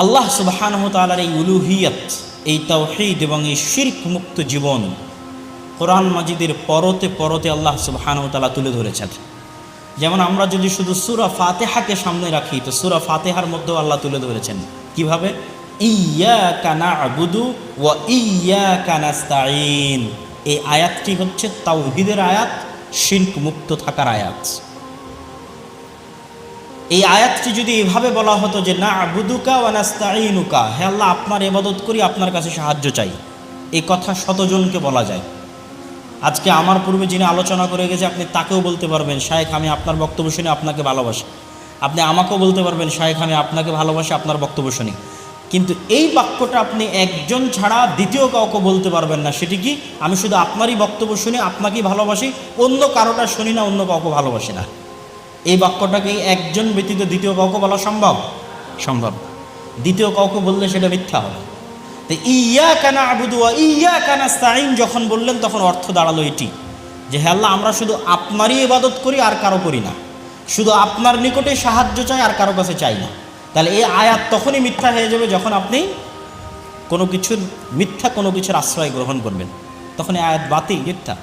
আল্লাহ সুবহানাহু ওয়া তাআলার এই উলুহিয়ত, এই তাওহীদ এবং এই শিরক মুক্ত জীবন কোরআন মাজিদের পরতে পরতে আল্লাহ সুবহানাহু ওয়া তাআলা তুলে ধরেছেন। যেমন আমরা যদি শুধু সূরা ফাতিহাকে সামনে রাখি, তো সূরা ফাতিহার মধ্যেও আল্লাহ তুলে ধরেছেন কিভাবে, ইয়্যাকা না'বুদু ওয়া ইয়্যাকা নাস্তাঈন। এই আয়াতটি হচ্ছে তাওহীদের আয়াত, শিরক মুক্ত থাকার আয়াত। এই আয়াতটি যদি এভাবে বলা হতো যে না'বুদুকা ওয়া নাস্তাঈনুকা, হে আল্লাহ আপনার ইবাদত করি, আপনার কাছে সাহায্য চাই, এই কথা শতজনকে বলা যায়। আজকে আমার পূর্বে যিনি আলোচনা করে গেছে আপনি তাকেও বলতে পারবেন, শায়েখ আমি আপনার বক্তব্য শুনে আপনাকে ভালোবাসি। আপনি আমাকেও বলতে পারবেন, শায়েখ আমি আপনাকে ভালোবাসি, আপনার বক্তব্য শুনি। কিন্তু এই বাক্যটা আপনি একজন ছাড়া দ্বিতীয় কাউকে বলতে পারবেন না। সেটি কি, আমি শুধু আপনারই বক্তব্য শুনে আপনাকেই ভালোবাসি, অন্য কারোটা শুনি না, অন্য কাউকে ভালোবাসি না। এই বাক্যটাকে একজন ব্যতীত দ্বিতীয় কাউকে বলা সম্ভব? সম্ভব। দ্বিতীয় কাউকে বললে সেটা মিথ্যা হবে। তো ইয়্যাকা না'বুদু ওয়া ইয়্যাকা নাস্তাঈন যখন বললেন, তখন অর্থ দাঁড়ালো এটি যে হে আল্লাহ আমরা শুধু আপনারই ইবাদত করি, আর কারো করি না, শুধু আপনার নিকটে সাহায্য চাই, আর কারো কাছে চাই না। তাহলে এই আয়াত তখনই মিথ্যা হয়ে যাবে যখন আপনি কোনো কিছুর আশ্রয় গ্রহণ করবেন, তখন এই আয়াত বাতিল, মিথ্যা।